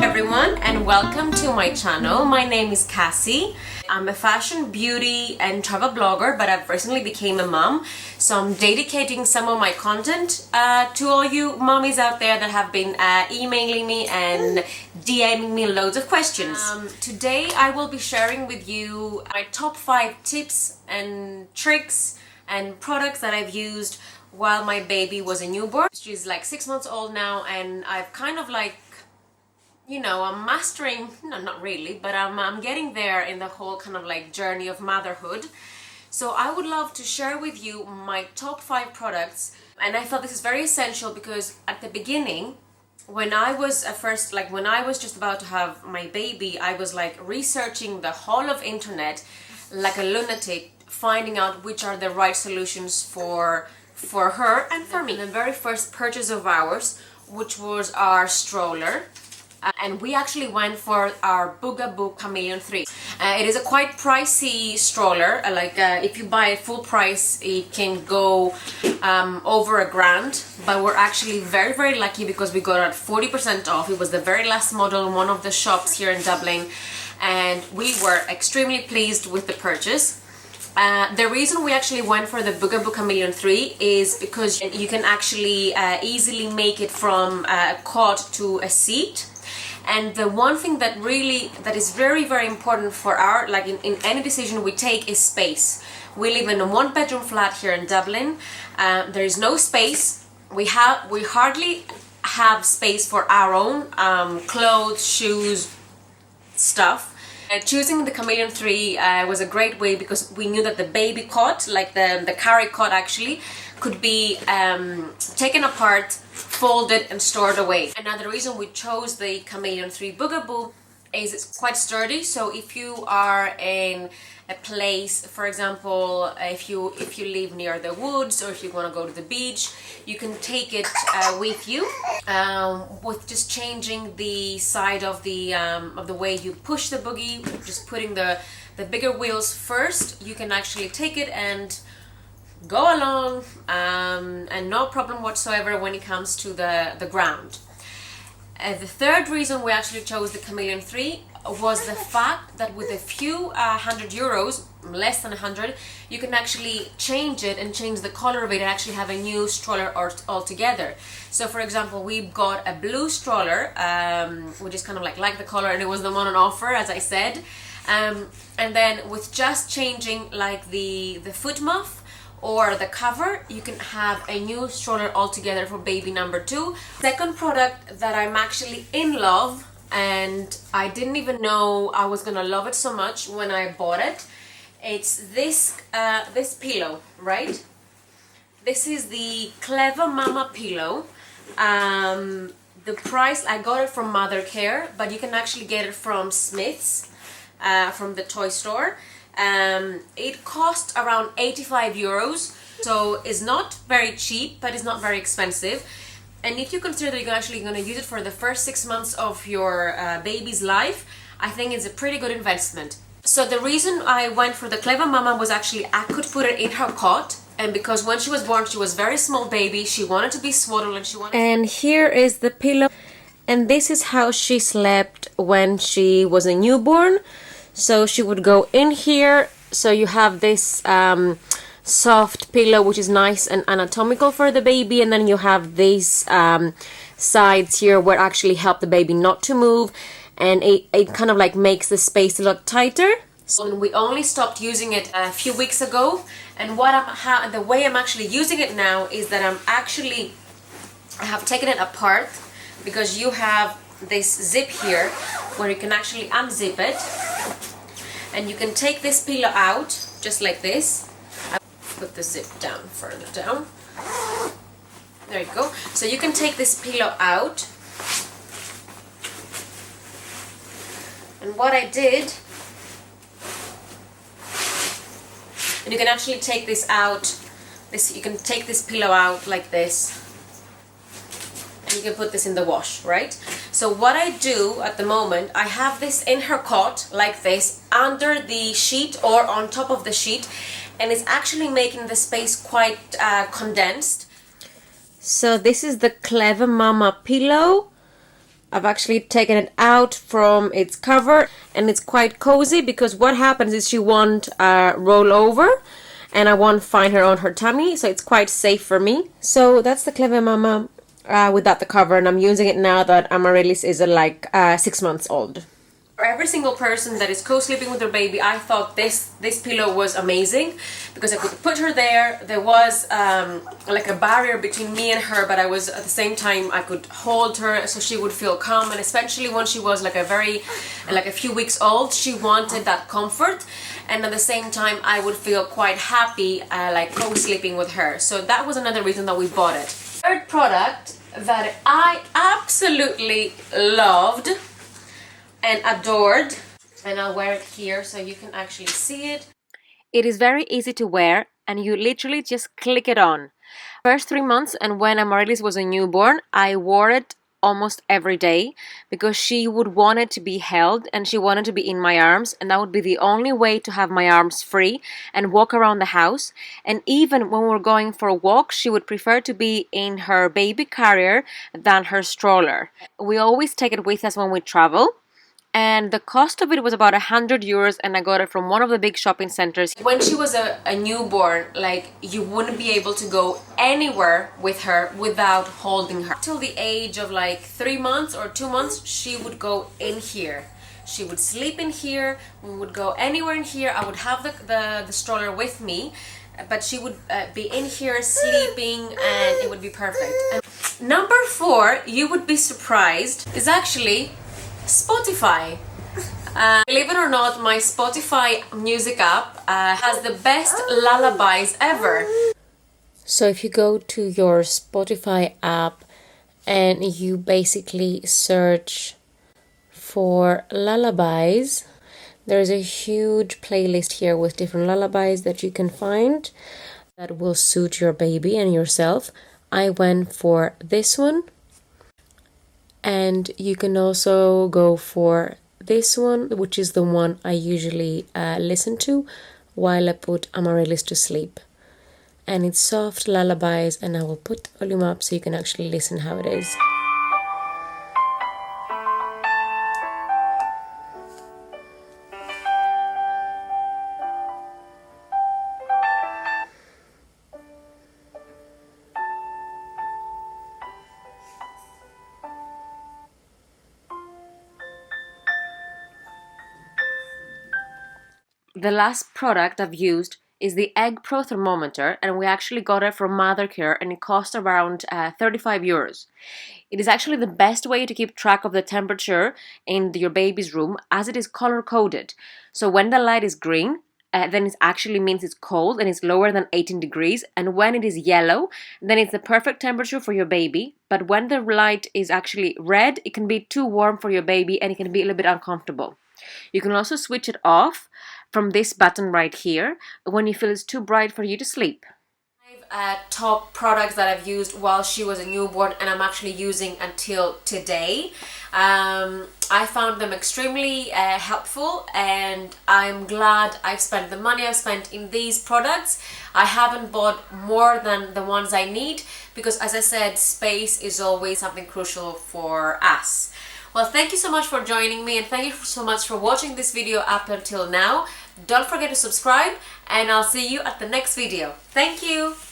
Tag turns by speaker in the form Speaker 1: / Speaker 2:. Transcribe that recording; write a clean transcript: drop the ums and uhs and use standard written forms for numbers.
Speaker 1: Everyone, and welcome to my channel. My name is Cassie. I'm a fashion, beauty and travel blogger, but I've recently became a mom, so I'm dedicating some of my content to all you mommies out there that have been emailing me and DMing me loads of questions. Today I will be sharing with you my top 5 tips and tricks and products that I've used while my baby was a newborn. She's like 6 months old now, and I've kind of like, you know, I'm mastering, no, not really, but I'm getting there in the whole kind of like journey of motherhood. So I would love to share with you my top 5 products, and I felt this is very essential because at the beginning, when I was when I was just about to have my baby, I was like researching the whole of internet like a lunatic, finding out which are the right solutions for her and for me. The very first purchase of ours, which was our stroller, and we actually went for our BUGABOO CAMELEON 3. It is a quite pricey stroller, if you buy it full price it can go over $1,000, but we're actually very, very lucky because we got it at 40% off. It was the very last model in one of the shops here in Dublin, and we were extremely pleased with the purchase. The reason we actually went for the BUGABOO CAMELEON 3 is because you can actually easily make it from a cot to a seat. And the one thing that is very, very important for our, like in any decision we take, is space. We live in a 1-bedroom flat here in Dublin. There is no space. We hardly have space for our own clothes, shoes, stuff. Choosing the CAMELEON 3 was a great way because we knew that the baby cot, like the carry cot actually, could be taken apart, folded and stored away. Another reason we chose the CAMELEON 3 BUGABOO is it's quite sturdy, so if you are in a place, for example, if you live near the woods or if you want to go to the beach, you can take it with you, with just changing the side of the way you push the buggy, just putting the bigger wheels first. You can actually take it and go along, and no problem whatsoever when it comes to the ground. The third reason we actually chose the CAMELEON 3 was the fact that with a few €100, less than 100, you can actually change it and change the color of it and actually have a new stroller altogether. So for example, we got a blue stroller, which is kind of like the color, and it was the one on offer, as I said. And then with just changing like the foot muff or the cover, you can have a new stroller altogether for baby number 2. Second product that I'm actually in love, and I didn't even know I was gonna love it so much when I bought it. It's this pillow, right? This is the CLEVAMAMA pillow. The price, I got it from Mother Care, but you can actually get it from Smith's, from the toy store. It cost around €85, so it's not very cheap, but it's not very expensive. And if you consider that you're actually going to use it for the first 6 months of your baby's life, I think it's a pretty good investment. So the reason I went for the CLEVAMAMA was actually I could put it in her cot, and because when she was born, she was a very small baby, she wanted to be swaddled, and here is the pillow, and this is how she slept when she was a newborn. So she would go in here, so you have this soft pillow which is nice and anatomical for the baby, and then you have these sides here where actually help the baby not to move, and it kind of like makes the space a lot tighter. So we only stopped using it a few weeks ago, and the way I'm actually using it now is that I have taken it apart, because you have this zip here where you can actually unzip it, and you can take this pillow out just like this. I put the zip down, further down. There you go. So you can take this pillow out, and what I did, and you can actually take this out. You can take this pillow out like this, and you can put this in the wash, right? So what I do at the moment, I have this in her cot like this, under the sheet or on top of the sheet, and it's actually making the space quite condensed. So this is the CLEVAMAMA pillow. I've actually taken it out from its cover, and it's quite cozy because what happens is she won't roll over and I won't find her on her tummy, so it's quite safe for me. So that's the CLEVAMAMA without the cover, and I'm using it now that Amaryllis is like 6 months old. For every single person that is co-sleeping with their baby, I thought this pillow was amazing because I could put her there. There was like a barrier between me and her, but I was at the same time I could hold her so she would feel calm, and especially when she was like a few weeks old, she wanted that comfort, and at the same time I would feel quite happy like co-sleeping with her. So that was another reason that we bought it. Third product that I absolutely loved and adored, and I'll wear it here so you can actually see it. It is very easy to wear and you literally just click it on. First 3 months, and when Amaryllis was a newborn, I wore it almost every day because she would want it to be held and she wanted to be in my arms, and that would be the only way to have my arms free and walk around the house. And even when we're going for a walk, she would prefer to be in her baby carrier than her stroller. We always take it with us when we travel. And the cost of it was about 100 euros, and I got it from one of the big shopping centers. When she was a newborn, like, you wouldn't be able to go anywhere with her without holding her. Till the age of like 3 months or 2 months, she would go in here. She would sleep in here, we would go anywhere in here. I would have the stroller with me, but she would be in here sleeping, and it would be perfect. And number 4, you would be surprised, is actually Spotify. Believe it or not, my Spotify music app has the best lullabies ever. So if you go to your Spotify app and you basically search for lullabies, there's a huge playlist here with different lullabies that you can find that will suit your baby and yourself. I went for this one. And you can also go for this one, which is the one I usually listen to while I put Amaryllis to sleep. And it's soft lullabies, and I will put the volume up so you can actually listen how it is. The last product I've used is the egg pro thermometer, and we actually got it from Mother Care, and it cost around 35 euros. It is actually the best way to keep track of the temperature in your baby's room, as it is color coded. So when the light is green, then it actually means it's cold and it's lower than 18 degrees, and when it is yellow, then it's the perfect temperature for your baby. But when the light is actually red, it can be too warm for your baby and it can be a little bit uncomfortable. You can also switch it off from this button right here when you feel it's too bright for you to sleep. 5 top products that I've used while she was a newborn, and I'm actually using until today. I found them extremely helpful, and I'm glad I've spent the money I've spent in these products. I haven't bought more than the ones I need because, as I said, space is always something crucial for us. Well, thank you so much for joining me, and thank you so much for watching this video up until now. Don't forget to subscribe, and I'll see you at the next video. Thank you!